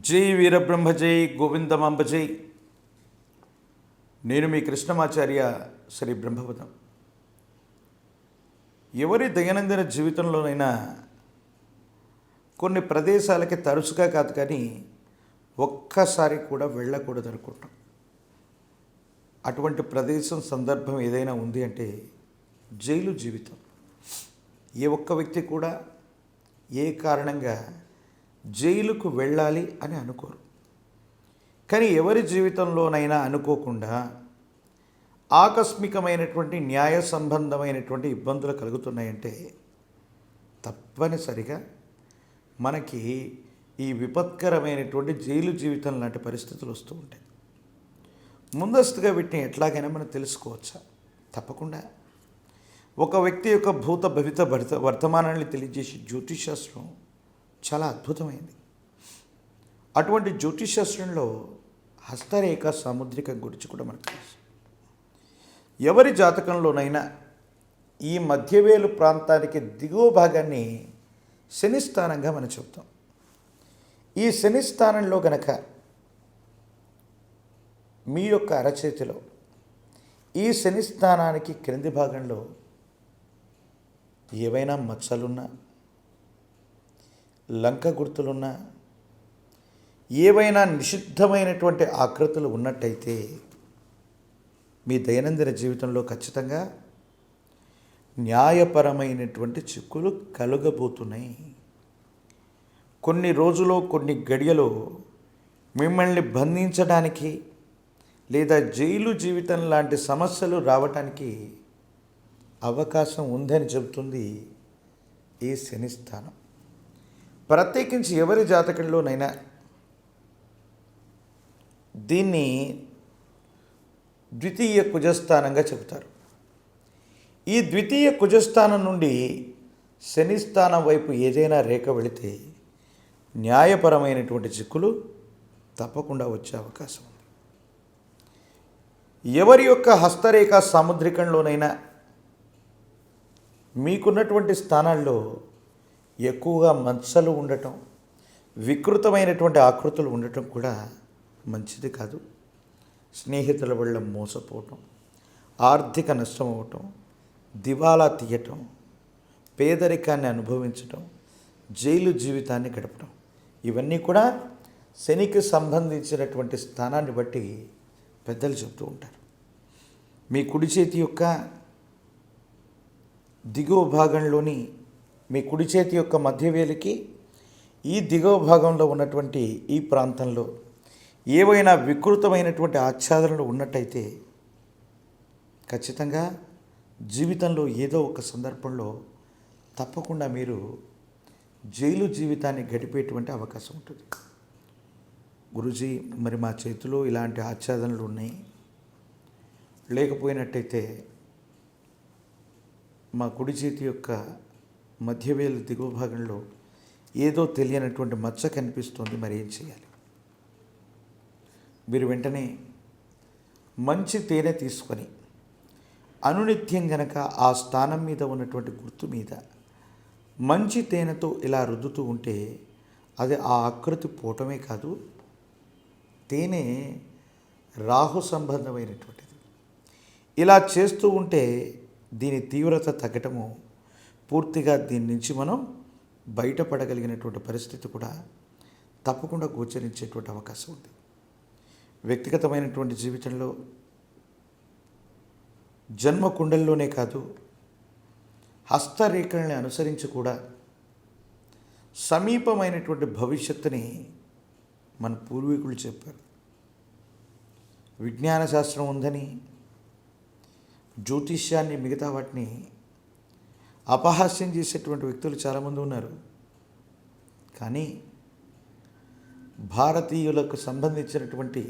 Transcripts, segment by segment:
జై వీరబ్రహ్మ జై గోవిందమాంబ జై. నేను మీ కృష్ణమాచార్య శ్రీ బ్రహ్మపదం. ఎవరి దైనందిన జీవితంలోనైనా కొన్ని ప్రదేశాలకి తరచుగా కాదు కానీ ఒక్కసారి కూడా వెళ్ళకూడదు అనుకుంటాం. అటువంటి ప్రదేశం సందర్భం ఏదైనా ఉంది అంటే జైలు జీవితం. ఏ ఒక్క వ్యక్తి కూడా ఏ కారణంగా జైలుకు వెళ్ళాలి అని అనుకోరు. కానీ ఎవరి జీవితంలోనైనా అనుకోకుండా ఆకస్మికమైనటువంటి న్యాయ సంబంధమైనటువంటి ఇబ్బందులు కలుగుతున్నాయంటే తప్పనిసరిగా మనకి ఈ విపత్కరమైనటువంటి జైలు జీవితం లాంటి పరిస్థితులు వస్తూ ఉంటాయి. ముందస్తుగా వీటిని ఎట్లాగైనా మనం తెలుసుకోవచ్చా? తప్పకుండా. ఒక వ్యక్తి యొక్క భూత భవిత వర్తమానాన్ని తెలియజేసే జ్యోతిషాస్త్రం చాలా అద్భుతమైంది. అటువంటి జ్యోతిషాస్త్రంలో హస్తరేఖ సాముద్రికం గురించి కూడా మనకు తెలుసు. ఎవరి జాతకంలోనైనా ఈ మధ్యవేలు ప్రాంతానికి దిగువ భాగాన్ని శని స్థానంగా మనం చెప్తాం. ఈ శని స్థానంలో గనక మీ యొక్క అరచేతిలో ఈ శని స్థానానికి క్రింది భాగంలో ఏవైనా మచ్చలున్నా, లంక గుర్తులున్నా, ఏవైనా నిషిద్ధమైనటువంటి ఆకృతులు ఉన్నట్టయితే మీ దైనందిన జీవితంలో ఖచ్చితంగా న్యాయపరమైనటువంటి చిక్కులు కలుగబోతున్నాయి. కొన్ని రోజులో కొన్ని గడియలో మిమ్మల్ని బంధించడానికి లేదా జైలు జీవితం లాంటి సమస్యలు రావటానికి అవకాశం ఉందని చెబుతుంది ఈ శని స్థానం. ప్రత్యేకించి ఎవరి జాతకంలోనైనా దీన్ని ద్వితీయ కుజస్థానంగా చెబుతారు. ఈ ద్వితీయ కుజస్థానం నుండి శని స్థానం వైపు ఏదైనా రేఖ వెళితే న్యాయపరమైనటువంటి చిక్కులు తప్పకుండా వచ్చే అవకాశం ఉంది. ఎవరి యొక్క హస్తరేఖ సాముద్రికంలోనైనా మీకున్నటువంటి స్థానాల్లో ఎక్కువగా మచ్చలు ఉండటం, వికృతమైనటువంటి ఆకృతులు ఉండటం కూడా మంచిది కాదు. స్నేహితుల వల్ల మోసపోవటం, ఆర్థిక నష్టం అవ్వటం, దివాలా తీయటం, పేదరికాన్ని అనుభవించటం, జైలు జీవితాన్ని గడపడం, ఇవన్నీ కూడా శనికి సంబంధించినటువంటి స్థానాన్ని బట్టి పెద్దలు చెబుతూ ఉంటారు. మీ కుడి చేతి యొక్క దిగువ భాగంలోని మీ కుడి చేతి యొక్క మధ్యవేలికి ఈ దిగువ భాగంలో ఉన్నటువంటి ఈ ప్రాంతంలో ఏవైనా వికృతమైనటువంటి ఆచ్ఛాదనలు ఉన్నట్టయితే ఖచ్చితంగా జీవితంలో ఏదో ఒక సందర్భంలో తప్పకుండా మీరు జైలు జీవితాన్ని గడిపేటువంటి అవకాశం ఉంటుంది. గురూజీ, మరి మా చేతిలో ఇలాంటి ఆచ్ఛాదనలు ఉన్నాయి, లేకపోయినట్టయితే మా కుడి చేతి యొక్క మధ్యవేలు దిగువ భాగంలో ఏదో తెలియనటువంటి మచ్చ కనిపిస్తుంది, మరి ఏం చేయాలి? మీరు వెంటనే మంచి తేనె తీసుకొని అనునిత్యం గనక ఆ స్థానం మీద ఉన్నటువంటి గుర్తు మీద మంచి తేనెతో ఇలా రుద్దుతూ ఉంటే అది ఆ ఆకృతి పోవటమే కాదు, తేనె రాహు సంబంధమైనటువంటిది. ఇలా చేస్తూ ఉంటే దీని తీవ్రత తగ్గటము, పూర్తిగా దీని నుంచి మనం బయటపడగలిగినటువంటి పరిస్థితి కూడా తప్పకుండా గోచరించేటువంటి అవకాశం ఉంది. వ్యక్తిగతమైనటువంటి జీవితంలో జన్మ కుండల్లోనే కాదు, హస్తరేఖల్ని అనుసరించి కూడా సమీపమైనటువంటి భవిష్యత్తుని మన పూర్వీకులు చెప్పారు. విజ్ఞాన శాస్త్రం ఉందని జ్యోతిష్యాన్ని, మిగతా వాటిని అపహాస్యం చేసేటువంటి వ్యక్తులు చాలామంది ఉన్నారు. కానీ భారతీయులకు సంబంధించినటువంటి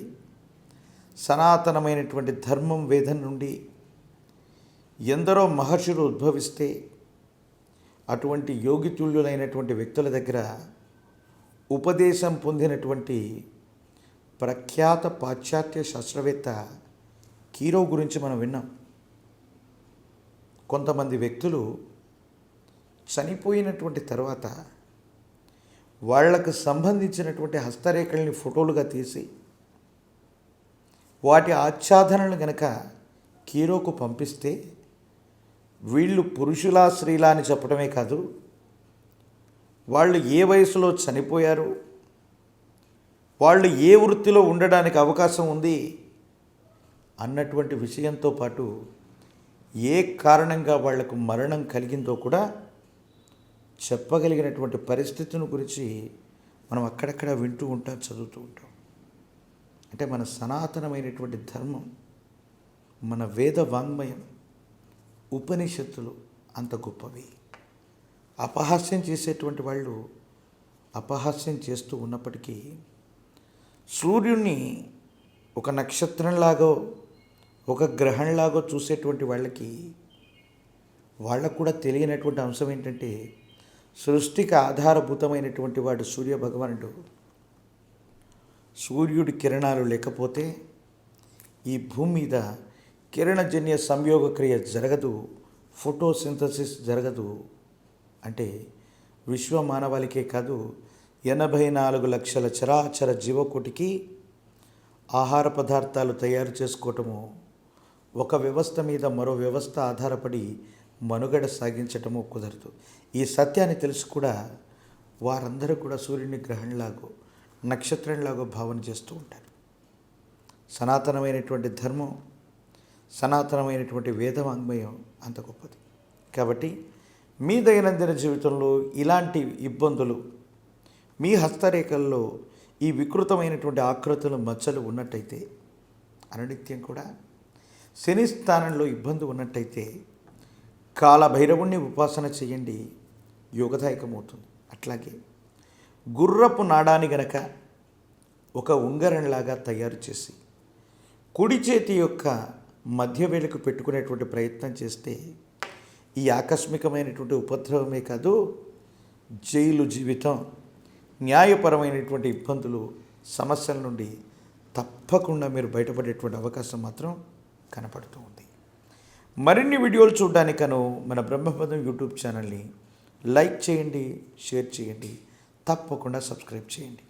సనాతనమైనటువంటి ధర్మం, వేదం నుండి ఎందరో మహర్షులు ఉద్భవిస్తే అటువంటి యోగితుల్యులైనటువంటి వ్యక్తుల దగ్గర ఉపదేశం పొందినటువంటి ప్రఖ్యాత పాశ్చాత్య శాస్త్రవేత్త కీరో గురించి మనం విన్నాం. కొంతమంది వ్యక్తులు చనిపోయినటువంటి తర్వాత వాళ్లకు సంబంధించినటువంటి హస్తరేఖల్ని ఫోటోలుగా తీసి వాటి ఆచ్ఛాదనలు గనక కీరోకు పంపిస్తే వీళ్ళు పురుషులా స్త్రీలా అని చెప్పడమే కాదు, వాళ్ళు ఏ వయసులో చనిపోయారు, వాళ్ళు ఏ వృత్తిలో ఉండడానికి అవకాశం ఉంది అన్నటువంటి విషయంతో పాటు ఏ కారణంగా వాళ్లకు మరణం కలిగిందో కూడా చెప్పగలిగినటువంటి పరిస్థితిని గురించి మనం అక్కడక్కడ వింటూ ఉంటాం, చదువుతూ ఉంటాం. అంటే మన సనాతనమైనటువంటి ధర్మం, మన వేద వాంగ్మయం, ఉపనిషత్తులు అంత గొప్పవి. అపహాస్యం చేసేటువంటి వాళ్ళు అపహాస్యం చేస్తూ ఉన్నప్పటికీ సూర్యుడిని ఒక నక్షత్రంలాగో ఒక గ్రహంలాగో చూసేటువంటి వాళ్ళకు కూడా తెలియనటువంటి అంశం ఏంటంటే సృష్టికి ఆధారభూతమైనటువంటి వాడు సూర్య భగవానుడు. సూర్యుడి కిరణాలు లేకపోతే ఈ భూమి మీద కిరణజన్య సంయోగక్రియ జరగదు, ఫోటోసింథసిస్ జరగదు. అంటే విశ్వ మానవాళికే కాదు 84 లక్షల చరాచర జీవకోటికి ఆహార పదార్థాలు తయారు చేసుకోవటము, ఒక వ్యవస్థ మీద మరో వ్యవస్థ ఆధారపడి మనుగడ సాగించటము కుదరదు. ఈ సత్యాన్ని తెలిసి కూడా వారందరూ కూడా సూర్యుని గ్రహంలాగో నక్షత్రంలాగో భావన చేస్తూ ఉంటారు. సనాతనమైనటువంటి ధర్మం, సనాతనమైనటువంటి వేదవాంగ్మయం అంత గొప్పది. కాబట్టి మీ దైనందిన జీవితంలో ఇలాంటి ఇబ్బందులు, మీ హస్తరేఖల్లో ఈ వికృతమైనటువంటి ఆకృతుల మచ్చలు ఉన్నట్టయితే, అననిత్యం కూడా శని స్థానంలో ఇబ్బంది ఉన్నట్టయితే కాలభైరవుణ్ణి ఉపాసన చేయండి, యోగదాయకమవుతుంది. అట్లాగే గుర్రపు నాడాన్ని గనక ఒక ఉంగరంలాగా తయారు చేసి కుడి చేతి యొక్క మధ్య వేలుకు పెట్టుకునేటువంటి ప్రయత్నం చేస్తే ఈ ఆకస్మికమైనటువంటి ఉపద్రవమే కాదు, జైలు జీవితం, న్యాయపరమైనటువంటి ఇబ్బందులు, సమస్యల నుండి తప్పకుండా మీరు బయటపడేటువంటి అవకాశం మాత్రం కనపడుతూ ఉంది. మరిన్ని వీడియోలు చూడడానికను మన బ్రహ్మపదం యూట్యూబ్ ఛానల్ని లైక్ చేయండి, షేర్ చేయండి, తప్పకుండా సబ్స్క్రైబ్ చేయండి.